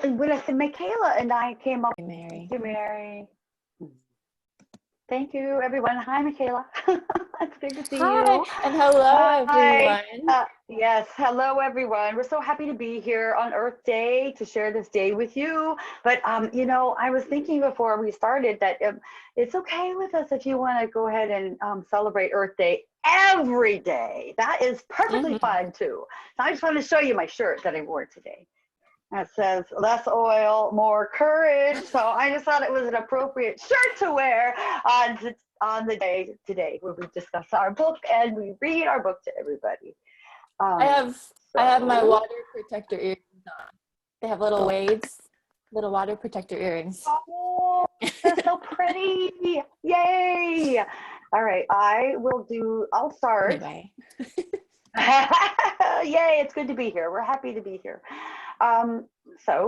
when I said Michaela and I came up, Mary. thank you, Mary. Thank you, everyone. Hi, Michaela. It's good to see Hi, you. and hello, Hi. everyone. Yes, hello, everyone. We're so happy to be here on Earth Day to share this day with you. But, I was thinking before we started that it's okay with us if you want to go ahead and celebrate Earth Day every day. That is perfectly Hmm. fine, too. So I just want to show you my shirt that I wore today. That says less oil, more courage. So I just thought it was an appropriate shirt to wear on the day today where we discuss our book and we read our book to everybody. I Um, have I have my so, water protector earrings on. They have little waves, little water protector earrings. oh, they're so pretty. Yay. All right, I'll start. Anyway, Yay, it's good to be here. We're happy to be here. So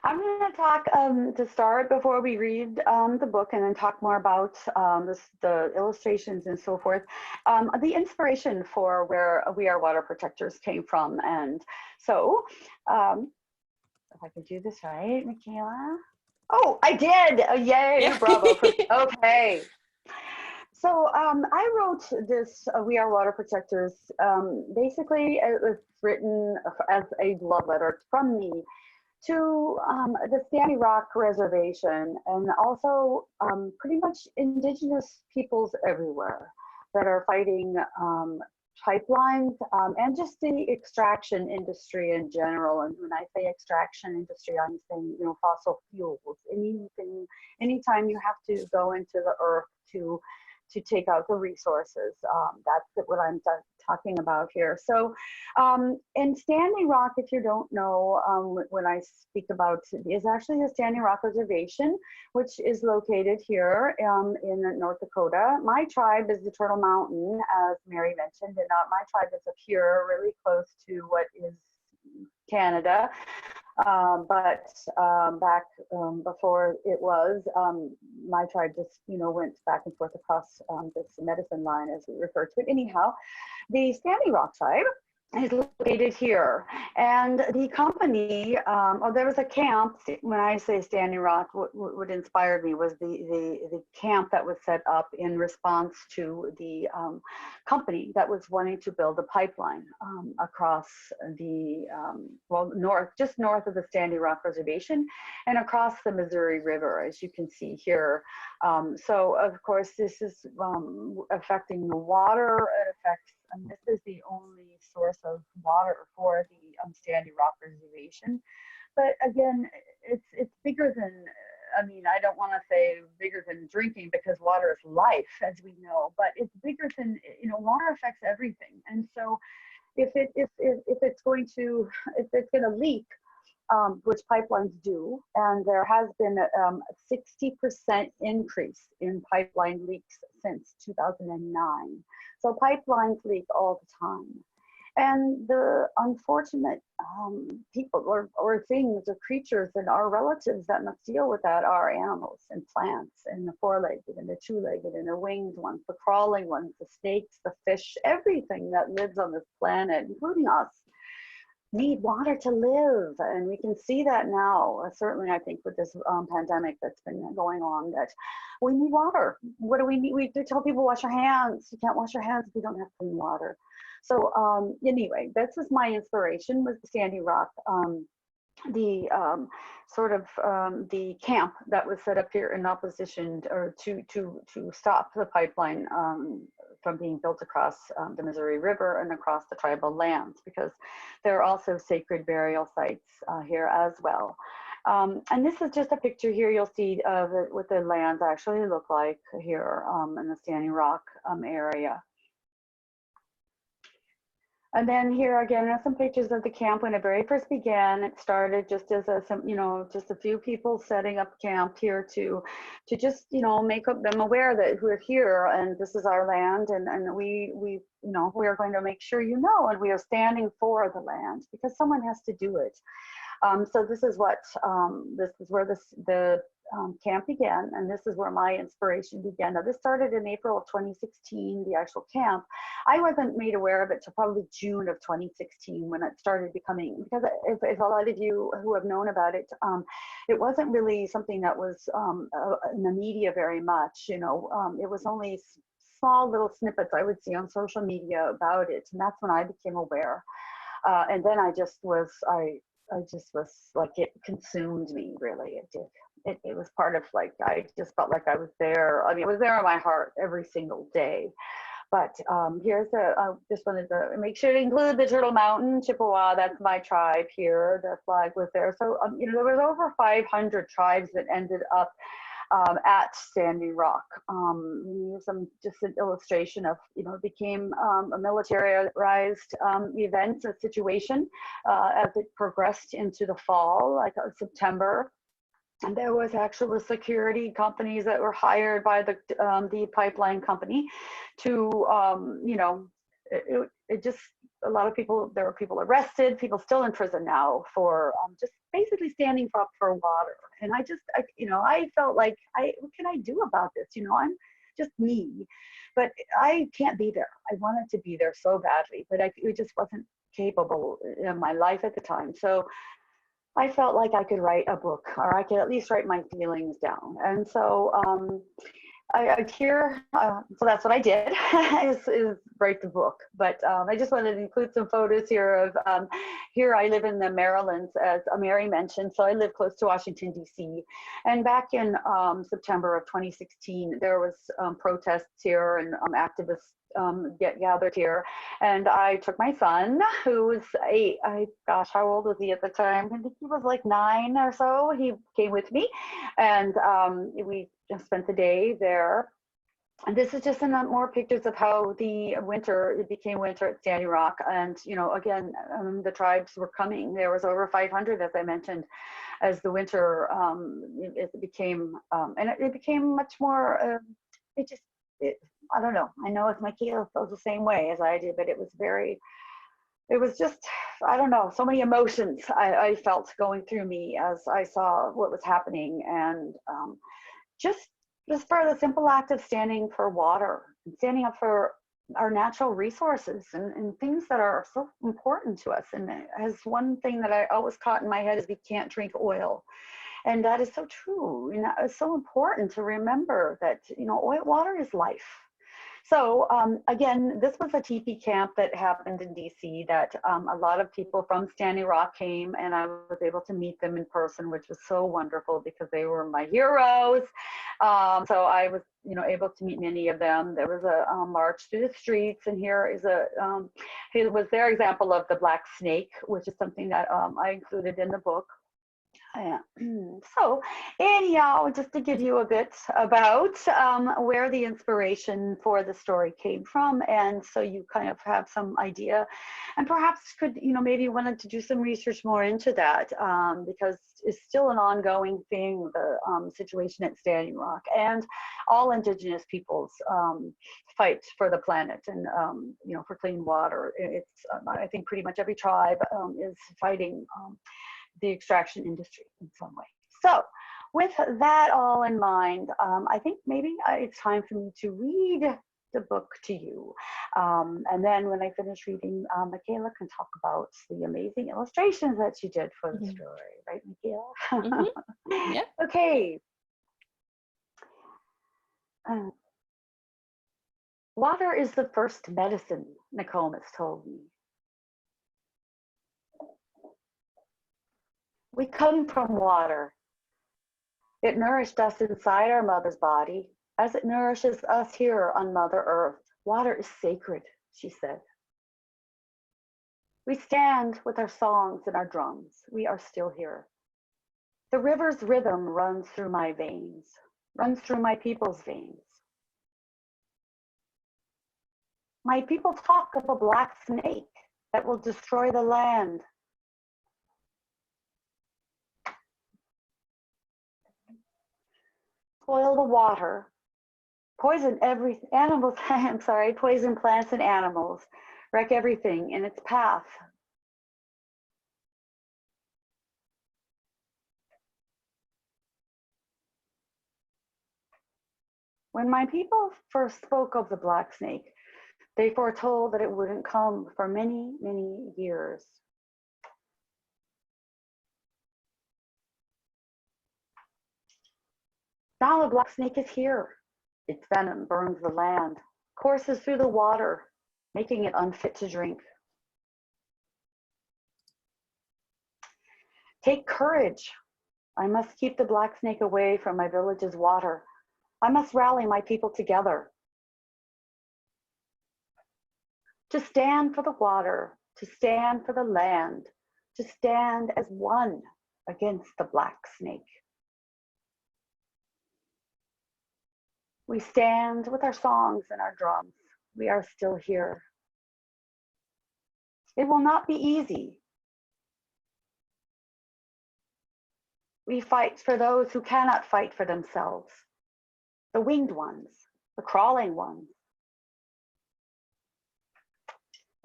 I'm going to talk to start before we read the book and then talk more about the illustrations and so forth. The inspiration for where We Are Water Protectors came from. And so, if I could do this right, Michaela. Oh, I did. Oh, yay, yeah. bravo. Okay. So I wrote this We Are Water Protectors. Basically, it was written as a love letter from me to the Standing Rock Reservation and also pretty much indigenous peoples everywhere that are fighting pipelines and just the extraction industry in general. And when I say extraction industry, I'm saying, fossil fuels. Anytime you have to go into the earth to take out the resources. That's what I'm talking about here. So in Standing Rock, if you don't know, when I speak about is actually the Standing Rock Reservation, which is located here in North Dakota. My tribe is the Turtle Mountain, as Mary mentioned, and my tribe is up here, really close to what is Canada. But back before it was, my tribe just, went back and forth across this medicine line, as we refer to it. Anyhow, the Standing Rock tribe is located here. And the company, there was a camp. When I say Standing Rock, what inspired me was the camp that was set up in response to the company that was wanting to build a pipeline across the, just north of the Standing Rock Reservation and across the Missouri River, as you can see here. So, of course, this is affecting the water. It affects this is the only source of water for the Standing Rock Reservation. But again, it's bigger than, I don't want to say bigger than drinking because water is life, as we know, but it's bigger than, water affects everything. And so if it's going to leak, which pipelines do, and there has been a 60% increase in pipeline leaks since 2009. So pipelines leak all the time. And the unfortunate people or things or creatures and our relatives that must deal with that are animals and plants and the four-legged and the two-legged and the winged ones, the crawling ones, the snakes, the fish, everything that lives on this planet, including us, need water to live. And we can see that now, certainly I think with this pandemic that's been going on, that we need water. What do we need? We tell people wash your hands. You can't wash your hands if you don't have clean water. So anyway, this is my inspiration with Standing Rock. The the camp that was set up here in opposition or to stop the pipeline from being built across the Missouri River and across the tribal lands, because there are also sacred burial sites here as well. And this is just a picture here you'll see of what the lands actually look like here in the Standing Rock area. And then here again are some pictures of the camp when it very first began. It started just as just a few people setting up camp here to just make them aware that we're here and this is our land, and we are going to make sure and we are standing for the land because someone has to do it. So this is what this is where the camp began, and this is where my inspiration began. Now, this started in April of 2016, the actual camp. I wasn't made aware of it till probably June of 2016 when it started becoming, because if a lot of you who have known about it, it wasn't really something that was in the media very much, you know. It was only small little snippets I would see on social media about it, and that's when I became aware. And then I just was like, it consumed me, really. It did. It was part of, like, I just felt like I was there. I mean, it was there in my heart every single day. But here's I just wanted to make sure to include the Turtle Mountain, Chippewa. That's my tribe here. The flag was there. So, you know, there was over 500 tribes that ended up at Standing Rock. Just an illustration of, you know, it became a militarized event, a situation as it progressed into the fall, like September. And there was actual security companies that were hired by the pipeline company to, you know, it just, a lot of people, there were people arrested, people still in prison now for just basically standing up for water. And you know, I felt like, what can I do about this? You know, I'm just me, but I can't be there. I wanted to be there so badly, but it just wasn't capable in my life at the time. So I felt like I could write a book, or I could at least write my feelings down. And so so that's what I did, is write the book. But I just wanted to include some photos here of, here I live in the Marylands, as Mary mentioned, so I live close to Washington, D.C. And back in September of 2016, there was protests here, and activists gathered here, and I took my son, who was 8. Gosh, how old was he at the time? I think he was like 9 or so. He came with me, and we just spent the day there. And this is just some more pictures of how it became winter at Standing Rock. And, you know, again, the tribes were coming. There was over 500, as I mentioned, as the winter, it became, and it became much more, I don't know. I know if Michaela feels the same way as I did, but it was just, I don't know, so many emotions I felt going through me as I saw what was happening. And just for the simple act of standing for water and standing up for our natural resources and things that are so important to us. And as one thing that I always caught in my head is, we can't drink oil. And that is so true. You know, it's so important to remember that, you know, water is life. So again, this was a teepee camp that happened in DC that a lot of people from Standing Rock came, and I was able to meet them in person, which was so wonderful because they were my heroes. So I was, you know, able to meet many of them. There was a march through the streets, and here was their example of the black snake, which is something that I included in the book. So anyhow, just to give you a bit about where the inspiration for the story came from, and so you kind of have some idea, and perhaps could, you know, maybe wanted to do some research more into that, because it's still an ongoing thing, the situation at Standing Rock, and all Indigenous peoples fight for the planet and, you know, for clean water. It's I think pretty much every tribe is fighting the extraction industry in some way. So with that all in mind, I think maybe it's time for me to read the book to you. And then when I finish reading, Michaela can talk about the amazing illustrations that she did for the story. Right, Michaela? Yeah. Okay. Water is the first medicine, Nokomis told me. We come from water. It nourished us inside our mother's body, as it nourishes us here on Mother Earth. Water is sacred, she said. We stand with our songs and our drums. We are still here. The river's rhythm runs through my veins, runs through my people's veins. My people talk of a black snake that will destroy the land. Spoil the water, poison poison plants and animals, wreck everything in its path. When my people first spoke of the black snake, they foretold that it wouldn't come for many, many years. Now the black snake is here. Its venom burns the land, courses through the water, making it unfit to drink. Take courage. I must keep the black snake away from my village's water. I must rally my people together to stand for the water, to stand for the land, to stand as one against the black snake. We stand with our songs and our drums. We are still here. It will not be easy. We fight for those who cannot fight for themselves. The winged ones, the crawling ones,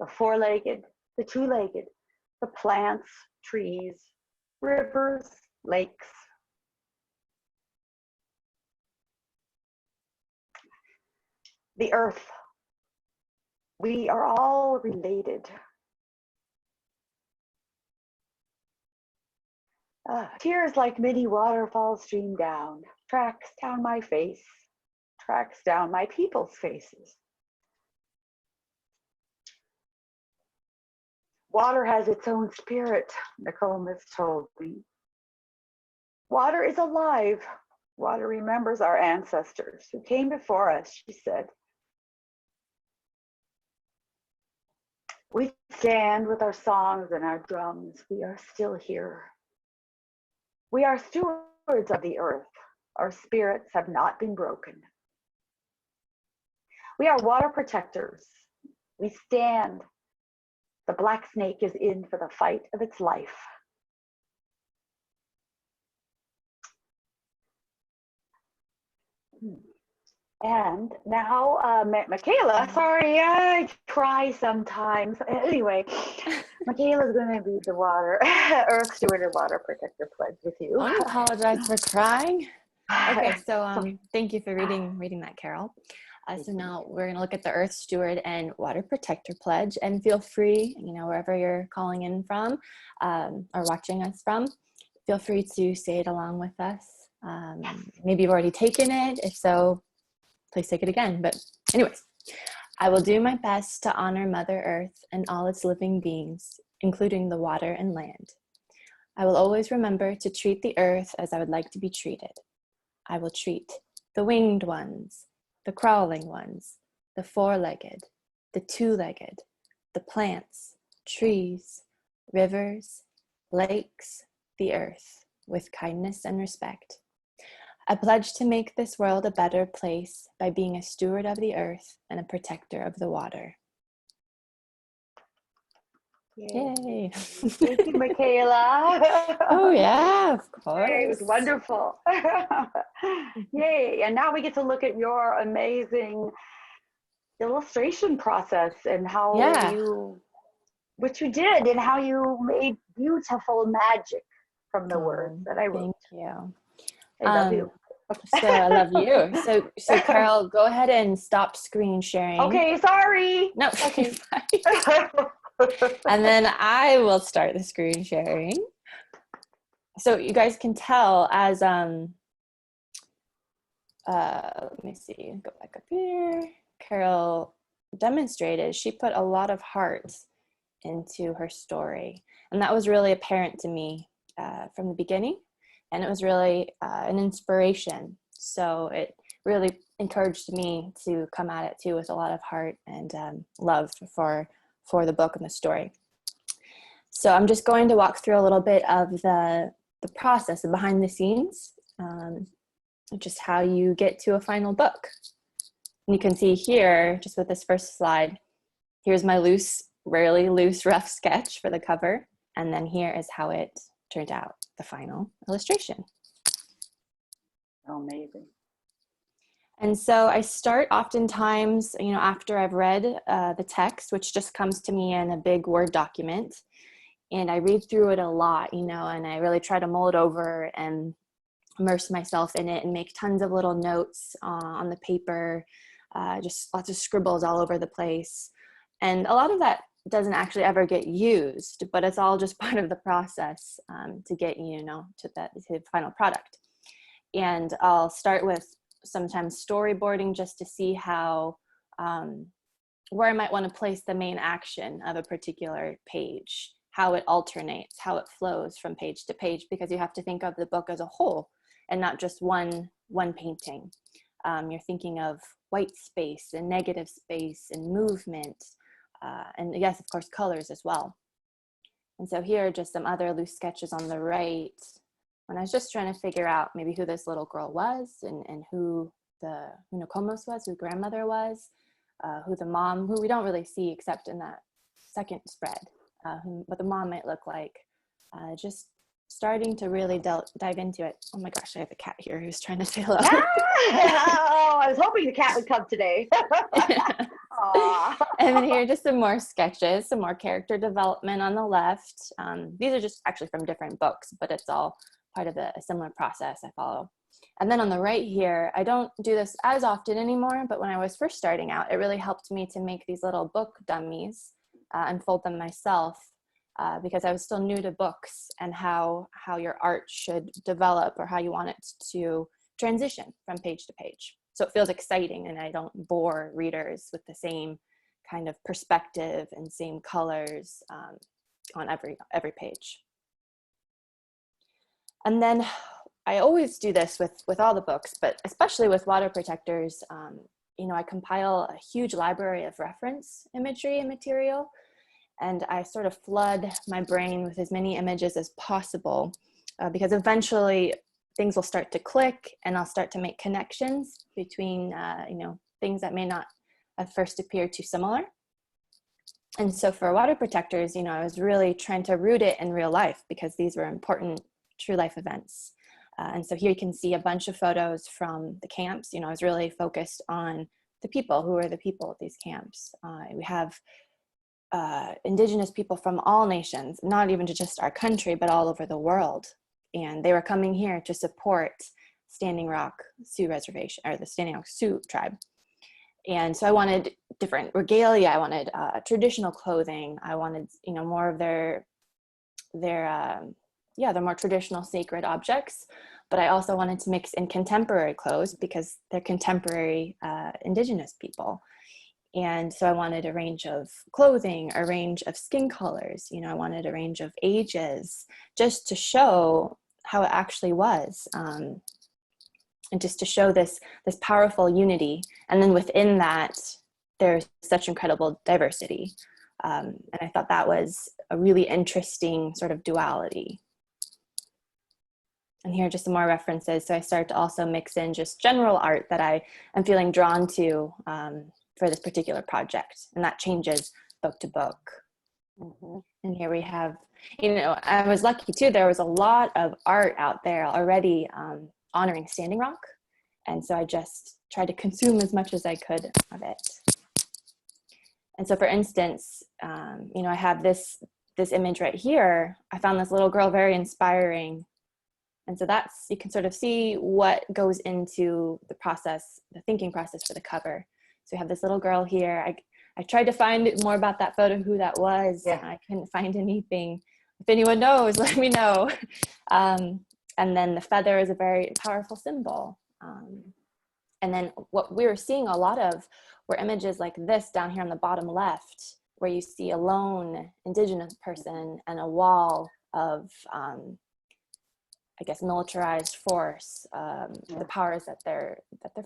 the four-legged, the two-legged, the plants, trees, rivers, lakes. The earth. We are all related. Tears like many waterfalls stream down, tracks down my face, tracks down my people's faces. Water has its own spirit, Nicole has told me. Water is alive. Water remembers our ancestors who came before us, she said. We stand with our songs and our drums. We are still here. We are stewards of the earth. Our spirits have not been broken. We are water protectors. We stand. The black snake is in for the fight of its life. And now, Michaela, sorry, I cry sometimes. Anyway, Michaela's going to be the water, Earth Steward and Water Protector pledge with you. I don't apologize for crying. Okay, so thank you for reading that, Carole. So now we're going to look at the Earth Steward and Water Protector pledge, and feel free, wherever you're calling in from or watching us from, feel free to say it along with us. Maybe you've already taken it. If so, please take it again. But anyways, I will do my best to honor Mother Earth and all its living beings, including the water and land. I will always remember to treat the earth as I would like to be treated. I will treat the winged ones, the crawling ones, the four-legged, the two-legged, the plants, trees, rivers, lakes, the earth, with kindness and respect. I pledge to make this world a better place by being a steward of the earth and a protector of the water. Yay. Thank you, Michaela. Oh, yeah, of course. Yay, it was wonderful. Yay. And now we get to look at your amazing illustration process and how which you did, and how you made beautiful magic from the words that I wrote. Thank you. I love you. So I love you. So Carole, go ahead and stop screen sharing. Okay, sorry. No, okay. And then I will start the screen sharing. So you guys can tell as let me see, go back up here. Carole demonstrated, she put a lot of heart into her story, and that was really apparent to me from the beginning. And it was really an inspiration. So it really encouraged me to come at it too with a lot of heart and love for the book and the story. So I'm just going to walk through a little bit of the process and behind the scenes, just how you get to a final book. And you can see here, just with this first slide, here's my really loose, rough sketch for the cover. And then here is how it turned out, the final illustration. Amazing. And so I start oftentimes, after I've read the text, which just comes to me in a big Word document, and I read through it a lot, and I really try to mull it over and immerse myself in it and make tons of little notes on the paper, just lots of scribbles all over the place. And a lot of that doesn't actually ever get used, but it's all just part of the process to get, to the final product. And I'll start with sometimes storyboarding just to see how, where I might want to place the main action of a particular page, how it alternates, how it flows from page to page, because you have to think of the book as a whole and not just one painting. You're thinking of white space and negative space and movement, and yes, of course, colors as well. And so here are just some other loose sketches on the right, when I was just trying to figure out maybe who this little girl was, and who Nokomos was, who grandmother was, who the mom, who we don't really see except in that second spread, what the mom might look like. Just starting to really dive into it. Oh my gosh, I have a cat here who's trying to say hello. Oh, I was hoping the cat would come today. And then here are just some more sketches, some more character development on the left. These are just actually from different books, but it's all part of a similar process I follow. And then on the right here, I don't do this as often anymore, but when I was first starting out, it really helped me to make these little book dummies and fold them myself, because I was still new to books and how your art should develop, or how you want it to transition from page to page. So it feels exciting and I don't bore readers with the same kind of perspective and same colors on every page. And then I always do this with all the books, but especially with water protectors. I compile a huge library of reference imagery and material, and I sort of flood my brain with as many images as possible, because eventually things will start to click and I'll start to make connections between, things that may not at first appear too similar. And so for water protectors, I was really trying to root it in real life, because these were important true life events. And so here you can see a bunch of photos from the camps. I was really focused on the people. Who are the people at these camps? We have indigenous people from all nations, not even just our country, but all over the world. And they were coming here to support Standing Rock Sioux Reservation, or the Standing Rock Sioux tribe. And so I wanted different regalia. I wanted traditional clothing. I wanted, more of their more traditional sacred objects. But I also wanted to mix in contemporary clothes, because they're contemporary indigenous people. And so I wanted a range of clothing, a range of skin colors, I wanted a range of ages, just to show how it actually was. And just to show this powerful unity. And then within that, there's such incredible diversity. And I thought that was a really interesting sort of duality. And here are just some more references. So I start to also mix in just general art that I am feeling drawn to for this particular project. And that changes book to book. Mm-hmm. And here we have, I was lucky too, there was a lot of art out there already honoring Standing Rock. And so I just tried to consume as much as I could of it. And so for instance, I have this image right here. I found this little girl very inspiring. And so you can sort of see what goes into the process, the thinking process for the cover. So we have this little girl here. I tried to find more about that photo, who that was. Yeah. I couldn't find anything. If anyone knows, let me know. And then the feather is a very powerful symbol. And then what we were seeing a lot of were images like this down here on the bottom left, where you see a lone indigenous person and a wall of, militarized force, the powers that they're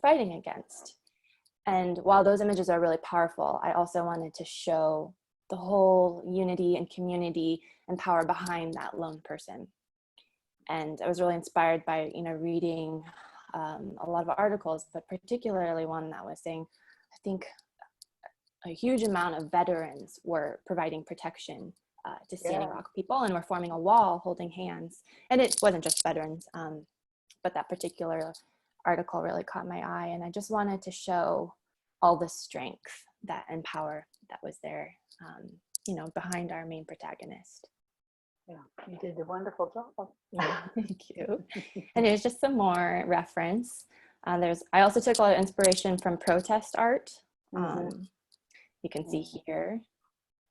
fighting against. And while those images are really powerful, I also wanted to show the whole unity and community and power behind that lone person. And I was really inspired by, reading a lot of articles, but particularly one that was saying, I think a huge amount of veterans were providing protection to Standing Rock people, and were forming a wall holding hands. And it wasn't just veterans, but that particular article really caught my eye. And I just wanted to show all the strength and power that was there, behind our main protagonist. Yeah, you did a wonderful job. Thank you. And here's just some more reference. I also took a lot of inspiration from protest art. You can see here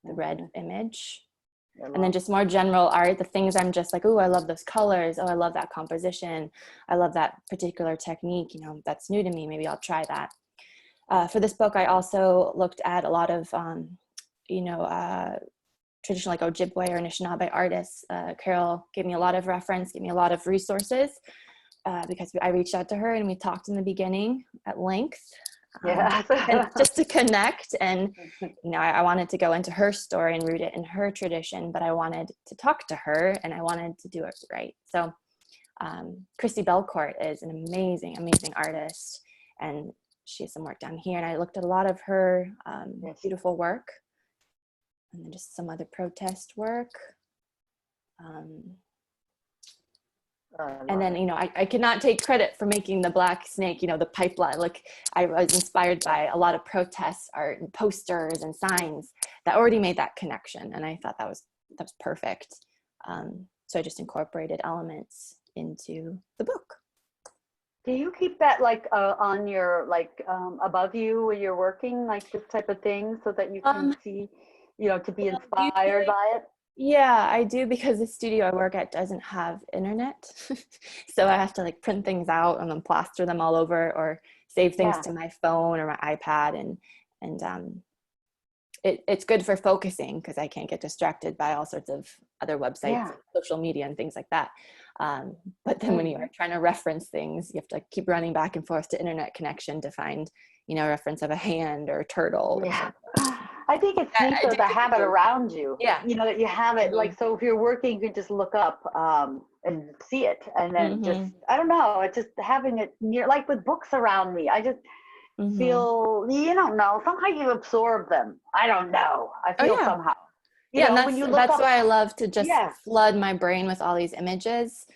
the red image. And then just more general art, the things I'm just like, oh, I love those colors. Oh, I love that composition. I love that particular technique. You know, that's new to me. Maybe I'll try that. For this book, I also looked at a lot of, traditional like Ojibwe or Anishinaabe artists. Carole gave me a lot of reference, gave me a lot of resources because I reached out to her and we talked in the beginning at length. And just to connect, and you know, I wanted to go into her story and root it in her tradition, but I wanted to talk to her and I wanted to do it right. So Christie Belcourt is an amazing artist, and she has some work down here, and I looked at a lot of her beautiful work, and then just some other protest work. And then, you know, I cannot take credit for making the black snake, you know, the pipeline. Like I was inspired by a lot of protest art and posters and signs that already made that connection. And I thought that was perfect. So I just incorporated elements into the book. Do you keep that like on your, like above you when you're working, like this type of thing, so that you can see, you know, to be inspired by it? Yeah, I do, because the studio I work at doesn't have internet. So I have to like print things out and then plaster them all over, or save things to my phone or my iPad. And it's good for focusing because I can't get distracted by all sorts of other websites, social media and things like that. But then when you are trying to reference things, you have to like keep running back and forth to internet connection to find, you know, a reference of a hand or a turtle. Yeah. I think it's neat though to have it around you. Yeah. You know, that you have it, like, so if you're working, you can just look up and see it. And then just, I don't know, it's just having it near, like with books around me. I just feel, you don't know, somehow you absorb them. I don't know. I feel somehow. You know, and when you look that's up, why I love to just flood my brain with all these images.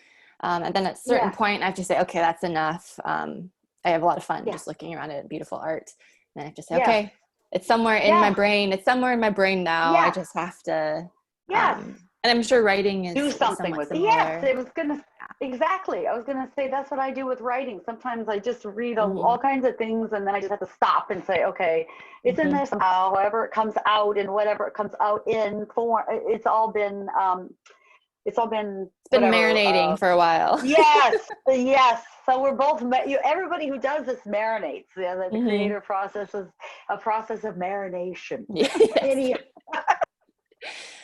And then at a certain point, I have to say, okay, that's enough. I have a lot of fun just looking around at beautiful art. And then I have to say, okay, it's somewhere in my brain. It's somewhere in my brain now. I just have to. And I'm sure writing is do something with it. Similar. Yes, it was gonna exactly. I was gonna say that's what I do with writing. Sometimes I just read all kinds of things, and then I just have to stop and say, okay, it's in there somehow. However it comes out, and whatever it comes out in form, it's all been marinating for a while. Yes. So we're both everybody who does this marinates. The creative process is a process of marination. Yes.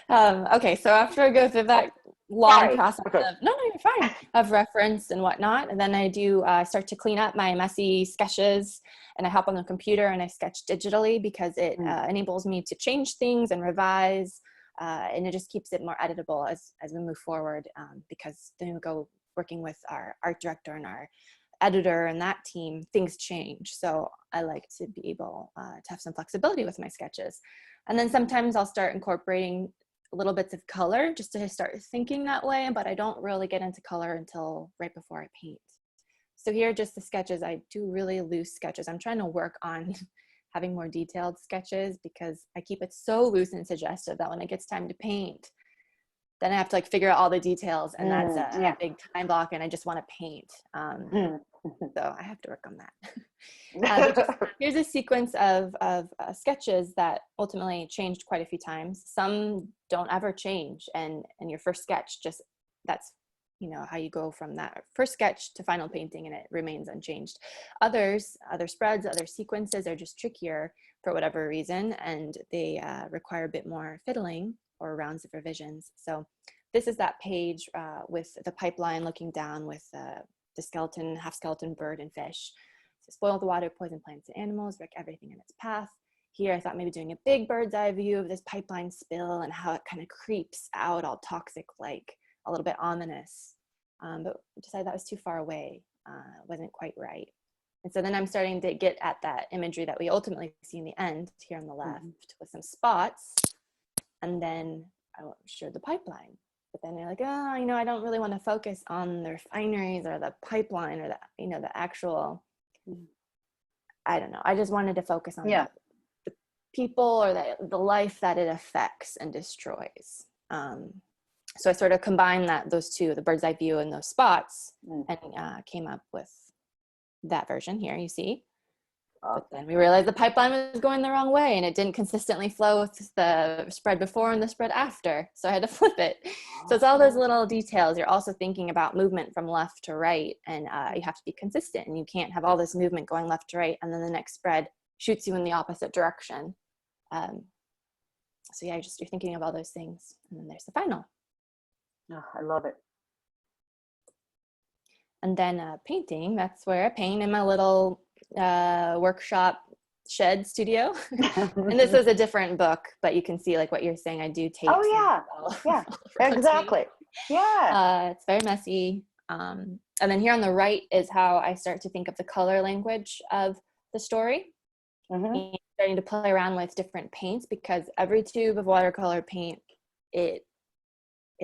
Okay, so after I go through that long process you're fine, of reference and whatnot, and then I do start to clean up my messy sketches, and I hop on the computer and I sketch digitally because it enables me to change things and revise, and it just keeps it more editable as we move forward, because then we go working with our art director and our editor and that team, things change. So I like to be able to have some flexibility with my sketches. And then sometimes I'll start incorporating little bits of color just to start thinking that way, but I don't really get into color until right before I paint. So here are just the sketches. I do really loose sketches. I'm trying to work on having more detailed sketches because I keep it so loose and suggestive that when it gets time to paint, then I have to like figure out all the details, and that's a big time block, and I just want to paint. So I have to work on that. Here's a sequence of sketches that ultimately changed quite a few times. Some don't ever change, and your first sketch that's, you know, how you go from that first sketch to final painting, and it remains unchanged. Other spreads, other sequences are just trickier for whatever reason, and they require a bit more fiddling or rounds of revisions. So this is that page with the pipeline looking down with the skeleton, half skeleton bird and fish. So spoil the water, poison plants and animals, wreck everything in its path. Here I thought maybe doing a big bird's eye view of this pipeline spill and how it kind of creeps out all toxic, like a little bit ominous. But I decided that was too far away. Wasn't quite right. And so then I'm starting to get at that imagery that we ultimately see in the end here on the left with some spots. And then I showed the pipeline. But then they're like, oh, you know, I don't really want to focus on the refineries or the pipeline or the, you know, the actual, I don't know. I just wanted to focus on the people or the life that it affects and destroys. So I sort of combined those two, the bird's eye view and those spots, and came up with that version here, you see. But then we realized the pipeline was going the wrong way, and it didn't consistently flow with the spread before and the spread after. So I had to flip it. So it's all those little details. You're also thinking about movement from left to right, and you have to be consistent, and you can't have all this movement going left to right, and then the next spread shoots you in the opposite direction. So yeah, you're thinking of all those things, and then there's the final. Oh, I love it. And then painting, that's where I paint in my little workshop shed studio. And this is a different book, but you can see like what you're saying, I do tape. Oh yeah, exactly. Yeah. It's very messy. And then here on the right is how I start to think of the color language of the story. And starting to play around with different paints, because every tube of watercolor paint, it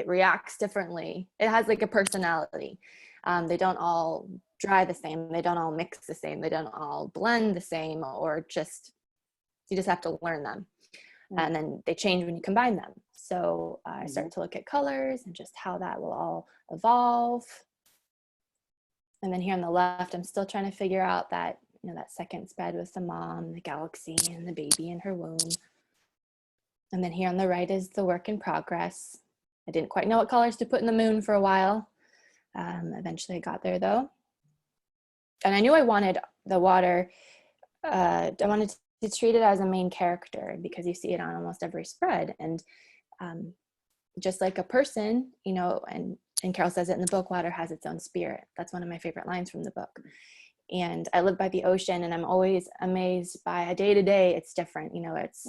reacts differently. It has like a personality. They don't all dry the same. They don't all mix the same. They don't all blend the same, or you just have to learn them. And then they change when you combine them. So I start to look at colors and just how that will all evolve. And then here on the left, I'm still trying to figure out that, that second spread with the mom, the galaxy, and the baby in her womb. And then here on the right is the work in progress. I didn't quite know what colors to put in the moon for a while. Eventually I got there though. And I knew I wanted the water, I wanted to treat it as a main character, because you see it on almost every spread. And just like a person, and Carole says it in the book, water has its own spirit. That's one of my favorite lines from the book. And I live by the ocean, and I'm always amazed by day to day, it's different. It's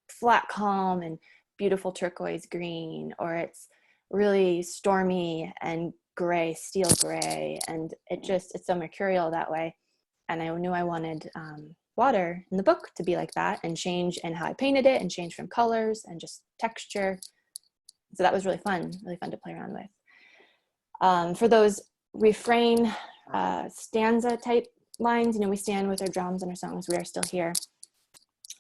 flat calm and beautiful turquoise green, or it's really stormy and gray, steel gray, and it's so mercurial that way. And I knew I wanted water in the book to be like that, and change in how I painted it, and change from colors and just texture. So that was really fun to play around with. For those refrain stanza type lines, we stand with our drums and our songs, we are still here.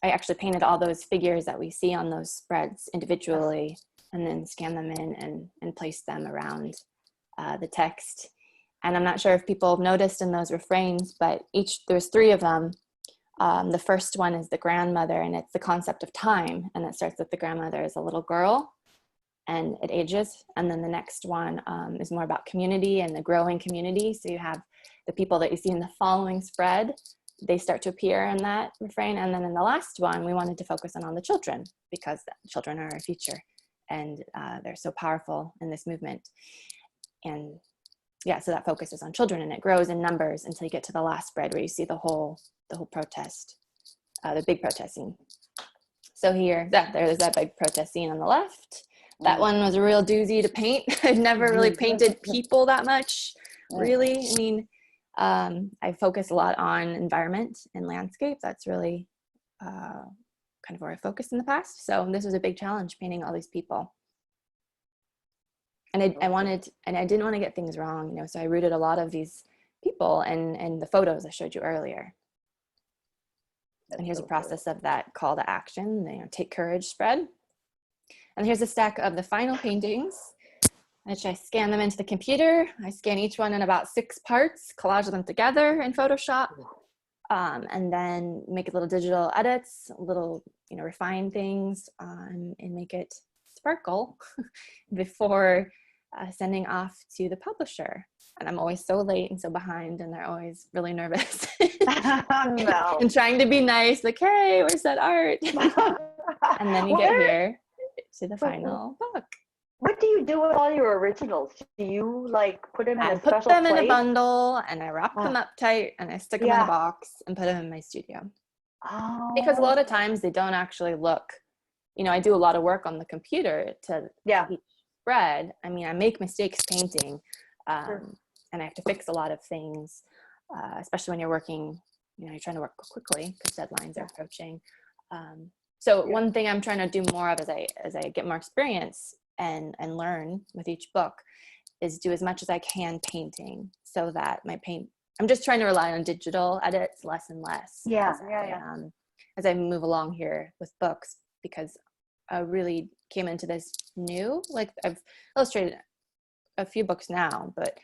I actually painted all those figures that we see on those spreads individually, and then scanned them in and placed them around the text. And I'm not sure if people have noticed in those refrains, but there's 3 of them. The first one is the grandmother, and it's the concept of time, and it starts with the grandmother as a little girl, and it ages. And then the next one is more about community and the growing community. So you have the people that you see in the following spread, they start to appear in that refrain. And then in the last one, we wanted to focus on the children, because the children are our future, and they're so powerful in this movement. And yeah, so that focuses on children, and it grows in numbers until you get to the last spread, where you see the whole protest, the big protest scene. So here, there's that big protest scene on the left. That one was a real doozy to paint. I'd never really painted people that much, really. I mean, I focus a lot on environment and landscape. That's really kind of where I focused in the past. So this was a big challenge, painting all these people. And I didn't want to get things wrong, so I rooted a lot of these people and the photos I showed you earlier. And here's a process of that call to action, take courage spread. And here's a stack of the final paintings, which I scan them into the computer. I scan each one in about 6 parts, collage them together in Photoshop, and then make little digital edits, little, refine things, and make it sparkle before sending off to the publisher. And I'm always so late and so behind, and they're always really nervous. No. And trying to be nice, like, hey, where's that art? And then you get here to the final book. What do you do with all your originals? Do you put them in a special place? I put them in a bundle, and I wrap them up tight, and I stick them in a box and put them in my studio. Oh. Because a lot of times they don't actually look, I do a lot of work on the computer to each spread. I mean, I make mistakes painting, and I have to fix a lot of things, especially when you're working, you're trying to work quickly because deadlines are approaching. So one thing I'm trying to do more of as I get more experience and learn with each book is do as much as I can painting, so that I'm just trying to rely on digital edits less and less as I move along here with books, because I really came into this new. Like I've illustrated a few books now, but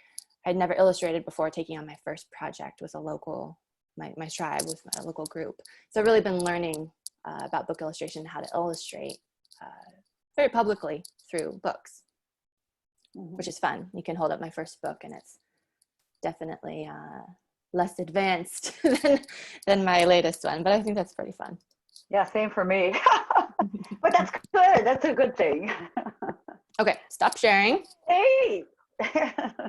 I'd never illustrated before taking on my first project with a local, my tribe, with a local group. So I've really been learning about book illustration, how to illustrate very publicly through books, which is fun. You can hold up my first book and it's definitely less advanced than my latest one, but I think that's pretty fun. Yeah, same for me. But that's good. That's a good thing. Okay, stop sharing. Hey,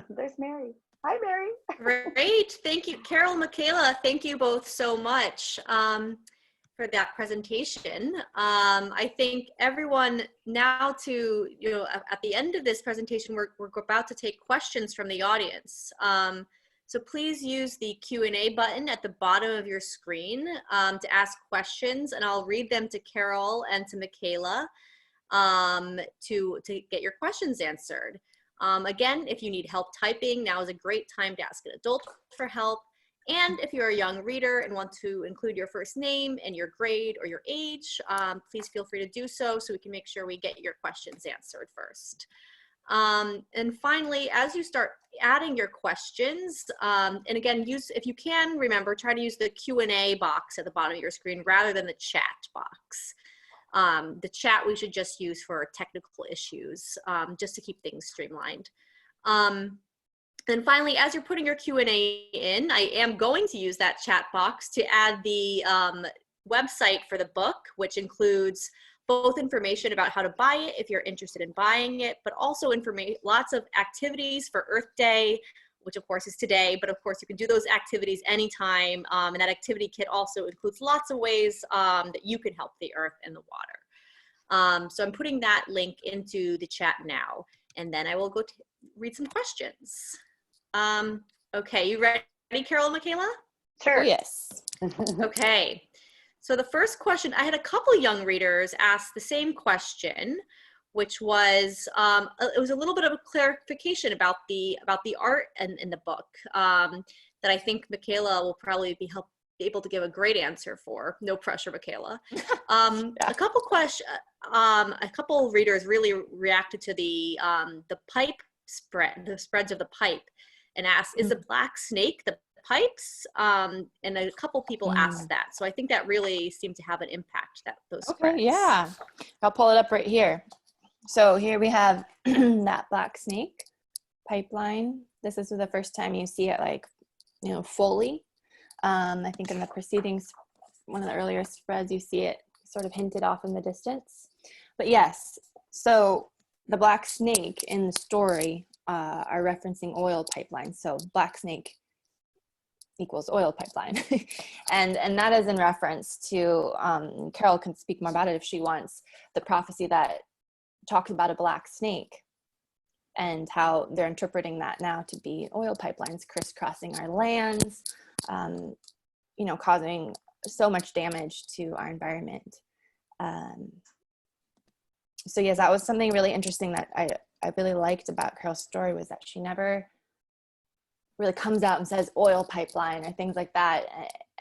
there's Mary. Hi, Mary. Great. Thank you, Carole and Michaela. Thank you both so much for that presentation. I think everyone now at the end of this presentation, we're about to take questions from the audience. So please use the Q&A button at the bottom of your screen to ask questions, and I'll read them to Carole and to Michaela to get your questions answered. Again, if you need help typing, now is a great time to ask an adult for help. And if you're a young reader and want to include your first name and your grade or your age, please feel free to do so we can make sure we get your questions answered first. And finally, as you start adding your questions, and again, if you can, remember, try to use the Q&A box at the bottom of your screen rather than the chat box. The chat we should just use for technical issues, just to keep things streamlined. And finally, as you're putting your Q&A in, I am going to use that chat box to add the website for the book, which includes both information about how to buy it if you're interested in buying it, but also lots of activities for Earth Day, which of course is today, but of course you can do those activities anytime. And that activity kit also includes lots of ways that you can help the earth and the water. So I'm putting that link into the chat now, and then I will go read some questions. Okay, you ready, Carole and Michaela? Sure. Oh, yes. Okay. So the first question, I had a couple young readers ask the same question, which was, it was a little bit of a clarification about the art in the book that I think Michaela will probably be able to give a great answer for. No pressure, Michaela. Yeah. A couple readers really reacted to the pipe spread, the spreads of the pipe, and asked, is the black snake the pipes? And a couple people asked that. So I think that really seemed to have an impact, those spreads. Okay, yeah. I'll pull it up right here. So here we have that black snake pipeline. This is the first time you see it, like, fully. I think in the preceding, one of the earlier spreads, you see it sort of hinted off in the distance. But yes, so the black snake in the story are referencing oil pipelines. So black snake equals oil pipeline. and that is in reference to, Carole can speak more about it if she wants, the prophecy that talks about a black snake and how they're interpreting that now to be oil pipelines crisscrossing our lands, causing so much damage to our environment. So yes, that was something really interesting that I really liked about Carole's story, was that she never really comes out and says oil pipeline or things like that.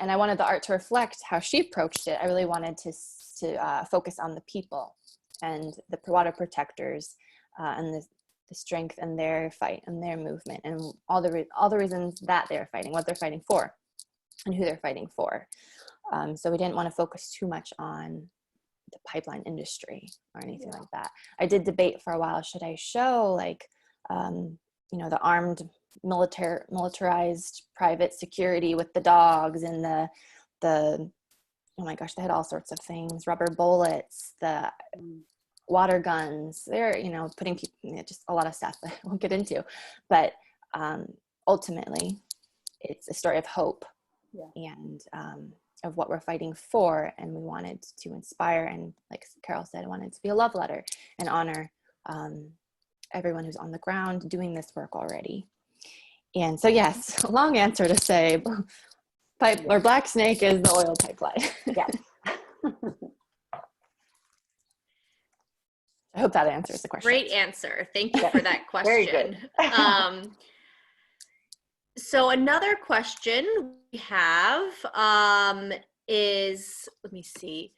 And I wanted the art to reflect how she approached it. I really wanted to focus on the people and the water protectors and the strength and their fight and their movement and all the reasons that they're fighting, what they're fighting for and who they're fighting for. So we didn't want to focus too much on the pipeline industry or anything like that. I did debate for a while, should I show the armed militarized private security with the dogs and the oh my gosh, they had all sorts of things, rubber bullets, the water guns, they're putting people, just a lot of stuff that I won't get into, but ultimately it's a story of hope and of what we're fighting for, and we wanted to inspire, and like Carole said, I wanted it to be a love letter and honor everyone who's on the ground doing this work already. And so yes, a long answer to say pipe or black snake is the oil pipeline. Yes. I hope that answers the question. Great answer. Thank you for that question. Very good. So another question we have is, let me see.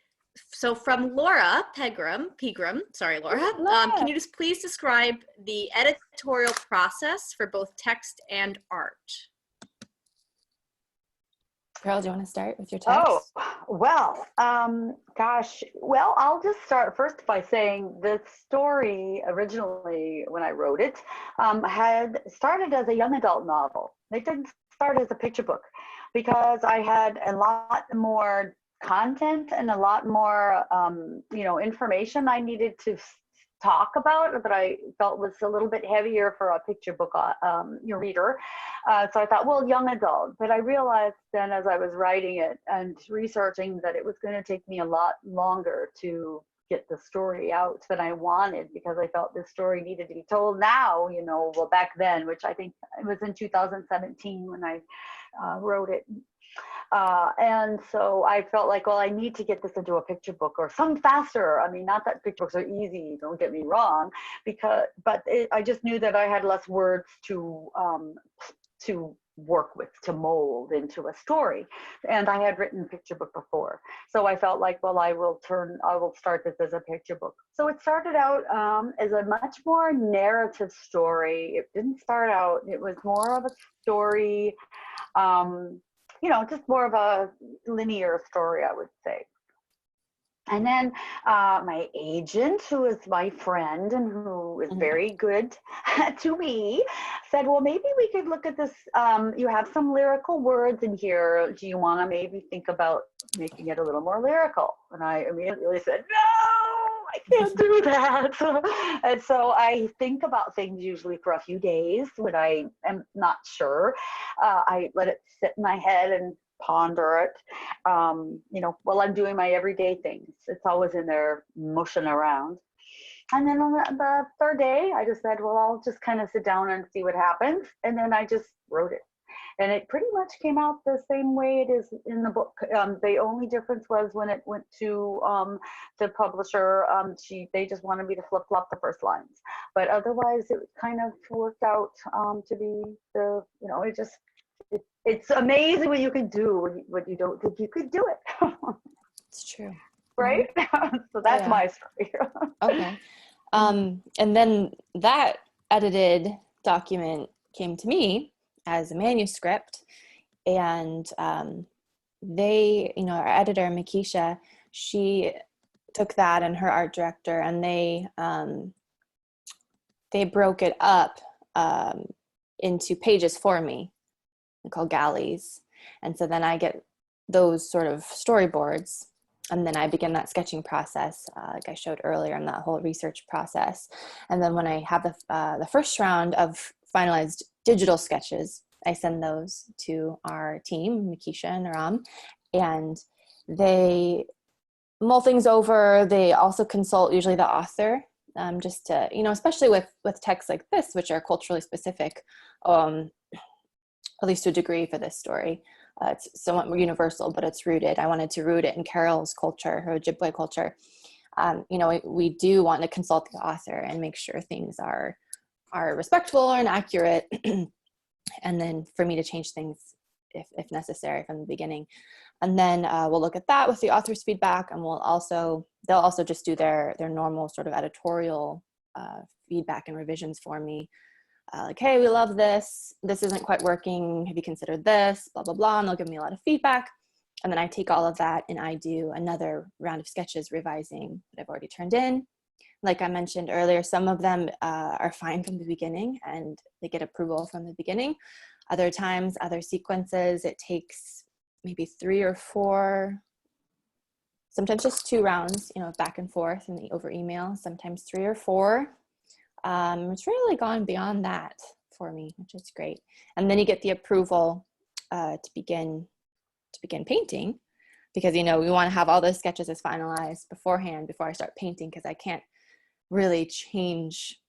So from Laura Pegram, sorry, Laura, can you just please describe the editorial process for both text and art? Carole, do you want to start with your text? Oh, well, gosh. Well, I'll just start first by saying the story originally, when I wrote it, had started as a young adult novel. It didn't start as a picture book because I had a lot more content and a lot more, information I needed to talk about that I felt was a little bit heavier for a picture book reader. So I thought, well, young adult. But I realized then as I was writing it and researching that it was going to take me a lot longer to get the story out than I wanted, because I felt this story needed to be told now, well, back then, which I think it was in 2017 when I wrote it. And so I felt like, well, I need to get this into a picture book or some faster. I mean, not that picture books are easy, don't get me wrong, but I just knew that I had less words to work with, to mold into a story. And I had written picture book before. So I felt like, well, I will start this as a picture book. So it started out as a much more narrative story. It didn't start out, it was more of a story, just more of a linear story, I would say. And then my agent, who is my friend and who is very good to me, said, well, maybe we could look at this. You have some lyrical words in here. Do you want to maybe think about making it a little more lyrical? And I immediately said, no, I can't do that. And so I think about things usually for a few days when I am not sure. I let it sit in my head and ponder it, while I'm doing my everyday things. It's always in there, motion around. And then on the third day, I just said, well, I'll just kind of sit down and see what happens. And then I just wrote it. And it pretty much came out the same way it is in the book. The only difference was when it went to the publisher, they just wanted me to flip-flop the first lines. But otherwise, it kind of worked out to be it's amazing what you can do when you don't think you could do it. It's true. Right? So that's my story. Okay. And then that edited document came to me as a manuscript, and our editor, Makisha, she took that, and her art director, and they broke it up into pages for me. They're called galleys. And so then I get those sort of storyboards, and then I begin that sketching process, like I showed earlier, in that whole research process. And then when I have the first round of finalized digital sketches, I send those to our team, Makisha and Aram, and they mull things over. They also consult usually the author, just to, especially with texts like this, which are culturally specific, at least to a degree for this story. It's somewhat more universal, but it's rooted. I wanted to root it in Carole's culture, her Ojibwe culture. We do want to consult the author and make sure things are respectful and accurate, and then for me to change things if necessary from the beginning. And then we'll look at that with the author's feedback, and they'll also just do their normal sort of editorial feedback and revisions for me. Like, hey, we love this. This isn't quite working. Have you considered this? Blah, blah, blah. And they'll give me a lot of feedback. And then I take all of that and I do another round of sketches revising that I've already turned in. Like I mentioned earlier, some of them are fine from the beginning and they get approval from the beginning. Other times, other sequences, it takes maybe 3 or 4, sometimes just 2 rounds, back and forth over email, sometimes 3 or 4. It's really gone beyond that for me, which is great. And then you get the approval to begin painting, because we want to have all those sketches as finalized beforehand before I start painting, because I can't really change.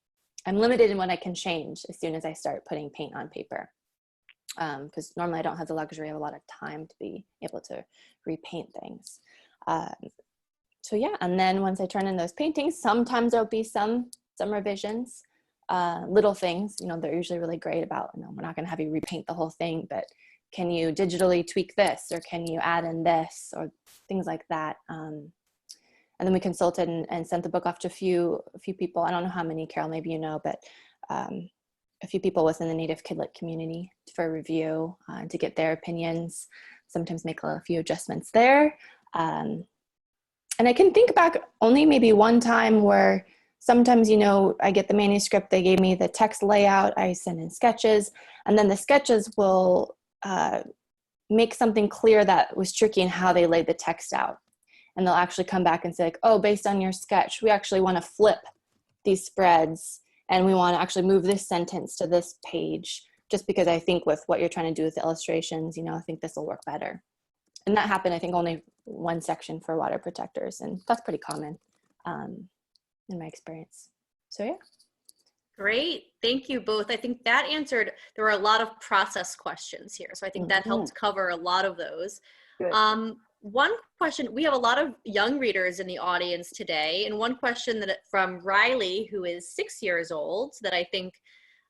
I'm limited in what I can change as soon as I start putting paint on paper, because normally I don't have the luxury of a lot of time to be able to repaint things. So yeah, and then once I turn in those paintings, sometimes there'll be some revisions, little things, they're usually really great about, we're not going to have you repaint the whole thing, but can you digitally tweak this, or can you add in this, or things like that. and then we consulted and sent the book off to a few people. I don't know how many, Carole, maybe you know, but a few people within the Native Kidlit community for review to get their opinions, sometimes make a few adjustments there. And I can think back only maybe one time where sometimes, you know, I get the manuscript, they gave me the text layout, I send in sketches, and then the sketches will make something clear that was tricky in how they laid the text out. And they'll actually come back and say, like, oh, based on your sketch, we actually want to flip these spreads and we want to actually move this sentence to this page, just because I think with what you're trying to do with the illustrations, you know, I think this will work better. And that happened, I think, only one section for water protectors, and that's pretty common in my experience. So yeah. Great, thank you both. I think that answered, there were a lot of process questions here, so I think that helped cover a lot of those. One question, we have a lot of young readers in the audience today, and one question that from Riley, who is 6 years old, that I think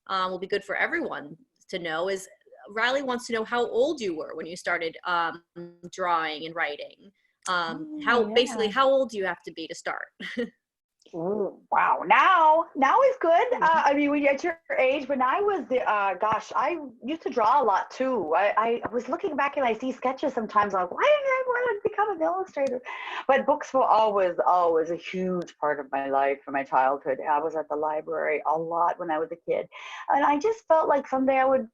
will be good for everyone to know is, Riley wants to know how old you were when you started drawing and writing. Basically, how old do you have to be to start? Ooh, wow. Now is good. I mean, when you're at your age, when I was gosh, I used to draw a lot too. I was looking back and I see sketches sometimes, like, why did I want to become an illustrator? But books were always a huge part of my life from my childhood. I was at the library a lot when I was a kid. And I just felt like someday I would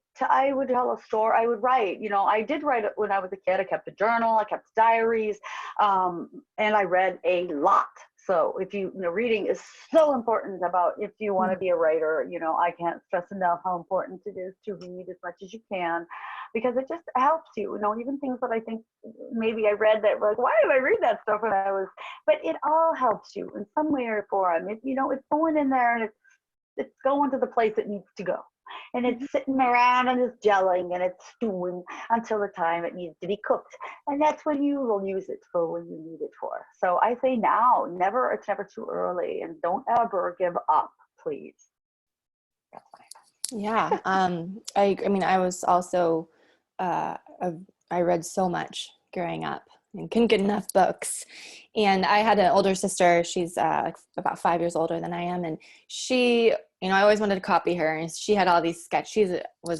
tell a story, I would write. You know, I did write when I was a kid. I kept a journal, I kept diaries, and I read a lot. So if you know, reading is so important about if you want to be a writer. You know, I can't stress enough how important it is to read as much as you can, because it just helps you. You know, even things that I think maybe I read that like, why did I read that stuff when I was? But it all helps you in some way or form. You know, it's going in there and it's going to the place it needs to go. And it's sitting around and it's gelling and it's stewing until the time it needs to be cooked. And that's when you will use it for when you need it for. So I say now, it's never too early, and don't ever give up, please. Yeah. I mean, I was also, I read so much growing up and couldn't get enough books. And I had an older sister. She's about 5 years older than I am. And she, you know, I always wanted to copy her. And she had all these sketches. She was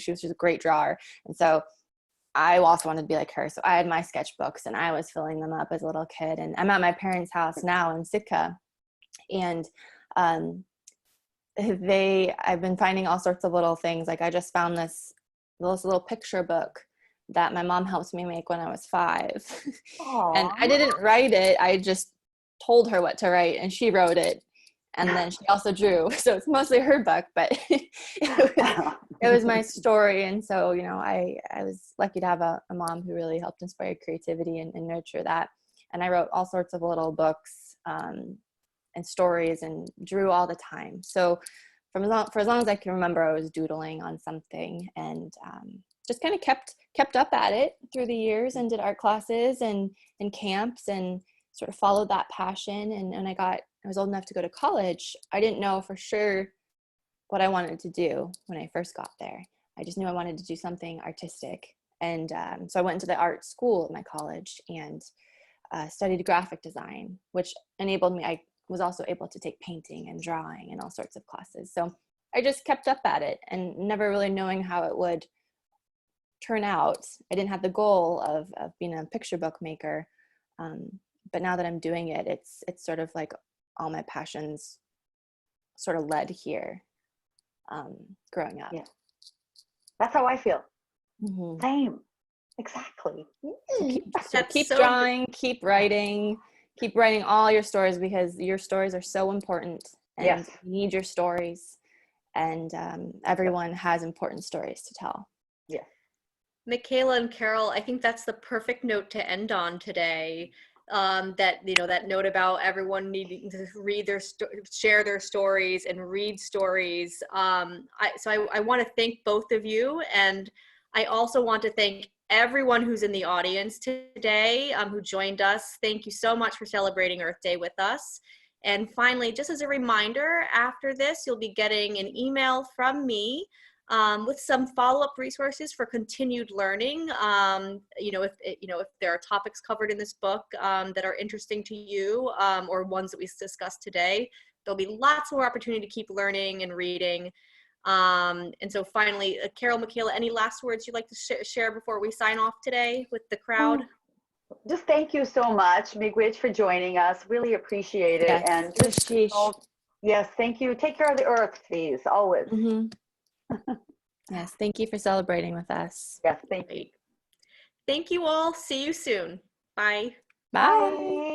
just a great drawer. And so I also wanted to be like her. So I had my sketchbooks and I was filling them up as a little kid. And I'm at my parents' house now in Sitka. And I've been finding all sorts of little things. Like I just found this little picture book that my mom helped me make when I was 5. And I didn't write it. I just told her what to write and she wrote it. And then she also drew. So it's mostly her book, but it was my story. And so, you know, I was lucky to have a mom who really helped inspire creativity and nurture that. And I wrote all sorts of little books and stories and drew all the time. So for as long as I can remember, I was doodling on something, and just kind of kept up at it through the years, and did art classes and camps, and sort of followed that passion. And I was old enough to go to college. I didn't know for sure what I wanted to do when I first got there. I just knew I wanted to do something artistic. And so I went into the art school at my college and studied graphic design, which enabled me. I was also able to take painting and drawing and all sorts of classes. So I just kept up at it, and never really knowing how it would turn out. I didn't have the goal of being a picture book maker. But now that I'm doing it, it's sort of like all my passions sort of led here growing up. Yeah. That's how I feel. Mm-hmm. Same. Exactly. So keep drawing, keep writing all your stories, because your stories are so important, and you need your stories, and everyone has important stories to tell. Yeah. Michaela and Carole, I think that's the perfect note to end on today. That note about everyone needing to read share their stories and read stories. I want to thank both of you, and I also want to thank everyone who's in the audience today who joined us. Thank you so much for celebrating Earth Day with us. And finally, just as a reminder, after this, you'll be getting an email from me with some follow-up resources for continued learning. If there are topics covered in this book that are interesting to you, or ones that we discussed today, there'll be lots more opportunity to keep learning and reading. And so finally, Carole, Michaela, any last words you'd like to share before we sign off today with the crowd? Just thank you so much, Miigwech, for joining us. Really appreciate it. Yes. And just, yes, thank you. Take care of the earth, please, always. Yes, thank you for celebrating with us. Yes, thank you. Thank you all. See you soon. Bye. Bye.